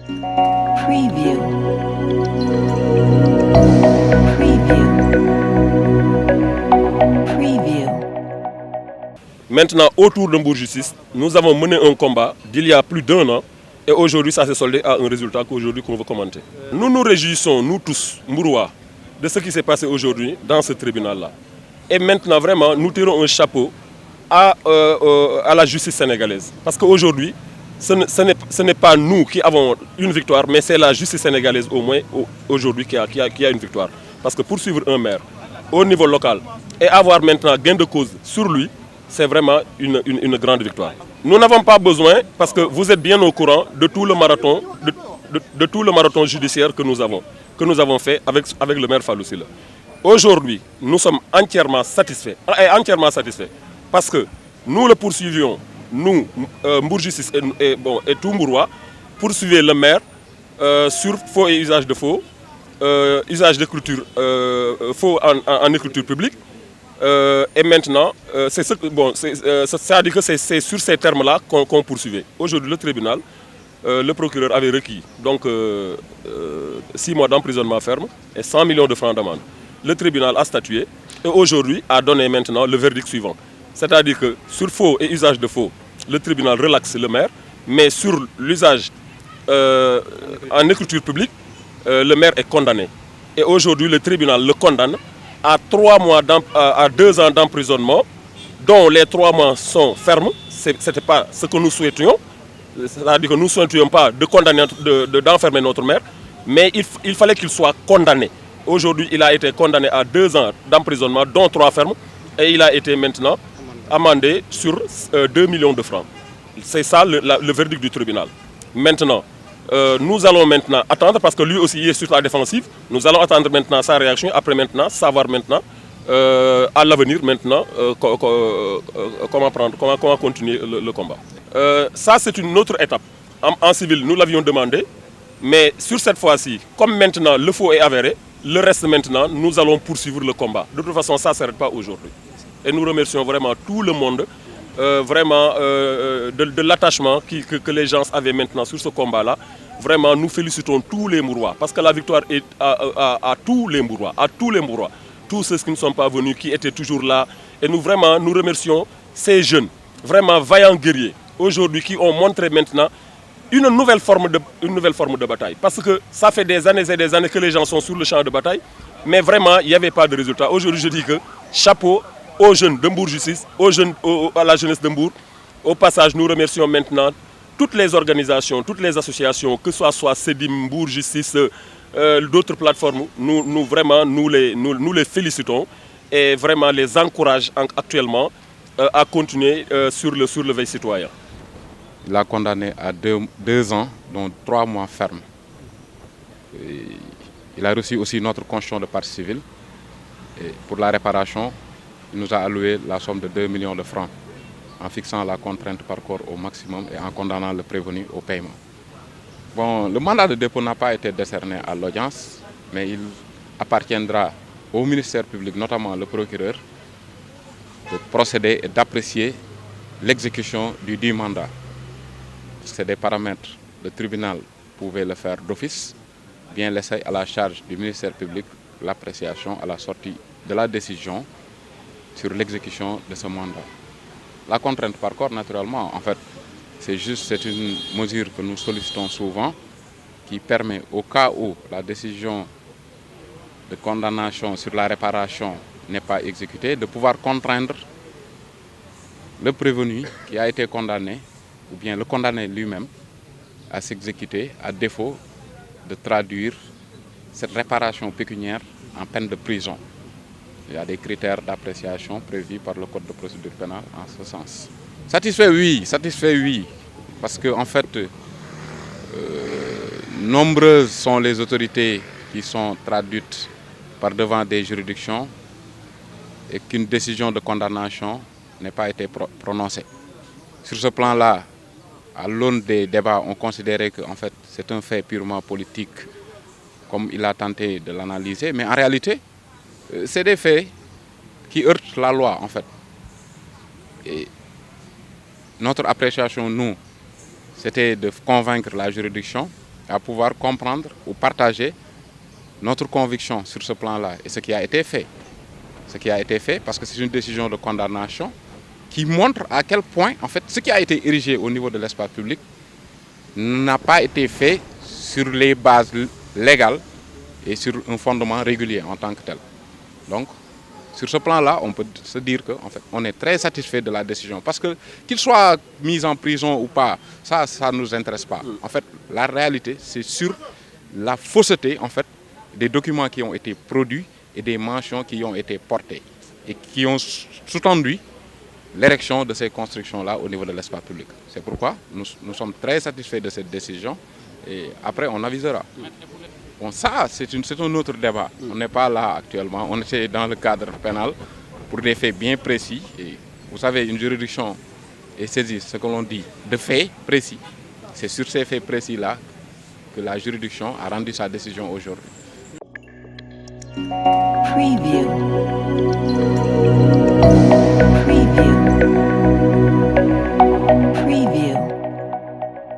Preview. Preview. Preview. Maintenant, autour de Mbour Justice, nous avons mené un combat d'il y a plus d'1 an et aujourd'hui, ça s'est soldé à un résultat qu'aujourd'hui qu'on veut commenter. Nous nous réjouissons, nous tous, Mbourois, de ce qui s'est passé aujourd'hui dans ce tribunal-là. Et maintenant, vraiment, nous tirons un chapeau à la justice sénégalaise. Parce qu'aujourd'hui, ce n'est pas nous qui avons une victoire, mais c'est la justice sénégalaise au moins aujourd'hui qui a une victoire. Parce que poursuivre un maire au niveau local et avoir maintenant gain de cause sur lui, c'est vraiment une grande victoire. Nous n'avons pas besoin, parce que vous êtes bien au courant de tout le marathon, de tout le marathon judiciaire que nous avons fait avec le maire Fallou Sylla. Aujourd'hui, nous sommes entièrement satisfaits, parce que nous le poursuivions, nous, Mbour Justice et tout Mbourois, poursuivaient le maire sur faux et usage de faux, usage d'écriture faux en écriture publique. Et maintenant, c'est-à-dire que c'est sur ces termes-là qu'on poursuivait. Aujourd'hui, le tribunal, le procureur avait requis donc 6 mois d'emprisonnement ferme et 100 millions de francs d'amende. Le tribunal a statué et aujourd'hui a donné maintenant le verdict suivant. C'est-à-dire que sur faux et usage de faux, le tribunal relaxe le maire, mais sur l'usage en écriture publique, le maire est condamné. Et aujourd'hui, le tribunal le condamne à 2 ans d'emprisonnement, dont les 3 mois sont fermes. Ce n'était pas ce que nous souhaitions. C'est-à-dire que nous ne souhaitions pas d'enfermer notre maire, mais il fallait qu'il soit condamné. Aujourd'hui, il a été condamné à 2 ans d'emprisonnement, dont 3 fermes, et il a été maintenant amendé sur 2 millions de francs. C'est ça le verdict du tribunal. Maintenant, nous allons maintenant attendre, parce que lui aussi il est sur la défensive, nous allons attendre maintenant sa réaction, après maintenant, savoir maintenant, à l'avenir maintenant, comment continuer le combat. Ça c'est une autre étape. En civil, nous l'avions demandé, mais sur cette fois-ci, comme maintenant le faux est avéré, le reste maintenant, nous allons poursuivre le combat. De toute façon, ça ne s'arrête pas aujourd'hui. Et nous remercions vraiment tout le monde, de l'attachement que les gens avaient maintenant sur ce combat-là. Vraiment, nous félicitons tous les Mbourois, parce que la victoire est à tous les Mbourois, tous ceux qui ne sont pas venus, qui étaient toujours là. Et nous remercions ces jeunes, vraiment vaillants guerriers, aujourd'hui qui ont montré maintenant une nouvelle forme de bataille. Parce que ça fait des années et des années que les gens sont sur le champ de bataille, mais vraiment, il n'y avait pas de résultat. Aujourd'hui, je dis que chapeau aux jeunes de Mbour Justice, à la jeunesse de Mbour. Au passage, nous remercions maintenant toutes les organisations, toutes les associations, que ce soit CEDIM, Mbour Justice, d'autres plateformes. Nous les félicitons et vraiment les encourageons actuellement à continuer sur le veille citoyen. Il a condamné à 2 ans, dont 3 mois fermes. Il a reçu aussi notre constitution de partie civile. Et pour la réparation, il nous a alloué la somme de 2 millions de francs, en fixant la contrainte par corps au maximum et en condamnant le prévenu au paiement. Bon, le mandat de dépôt n'a pas été décerné à l'audience, mais il appartiendra au ministère public, notamment le procureur, de procéder et d'apprécier l'exécution du dit mandat. C'est des paramètres, le tribunal pouvait le faire d'office, bien laisser à la charge du ministère public l'appréciation à la sortie de la décision sur l'exécution de ce mandat. La contrainte par corps, naturellement, en fait, c'est une mesure que nous sollicitons souvent, qui permet, au cas où la décision de condamnation sur la réparation n'est pas exécutée, de pouvoir contraindre le prévenu qui a été condamné, ou bien le condamné lui-même, à s'exécuter, à défaut de traduire cette réparation pécuniaire en peine de prison. Il y a des critères d'appréciation prévus par le Code de procédure pénale en ce sens. Satisfait, oui. Parce que, en fait, nombreuses sont les autorités qui sont traduites par devant des juridictions et qu'une décision de condamnation n'ait pas été prononcée. Sur ce plan-là, à l'aune des débats, on considérait que en fait, c'est un fait purement politique, comme il a tenté de l'analyser. Mais en réalité, c'est des faits qui heurtent la loi, en fait. Et notre appréciation, nous, c'était de convaincre la juridiction à pouvoir comprendre ou partager notre conviction sur ce plan-là et ce qui a été fait. Ce qui a été fait parce que c'est une décision de condamnation qui montre à quel point, en fait, ce qui a été érigé au niveau de l'espace public n'a pas été fait sur les bases légales et sur un fondement régulier en tant que tel. Donc, sur ce plan-là, on peut se dire qu'en fait, on est très satisfait de la décision. Parce que qu'il soit mis en prison ou pas, ça ne nous intéresse pas. En fait, la réalité, c'est sur la fausseté, en fait, des documents qui ont été produits et des mentions qui ont été portées et qui ont sous-tendu l'érection de ces constructions-là au niveau de l'espace public. C'est pourquoi nous sommes très satisfaits de cette décision et après on avisera. Bon, ça, c'est un autre débat. On n'est pas là actuellement. On était dans le cadre pénal pour des faits bien précis. Et vous savez, une juridiction est saisie, ce que l'on dit, de faits précis. C'est sur ces faits précis-là que la juridiction a rendu sa décision aujourd'hui. Preview. Preview.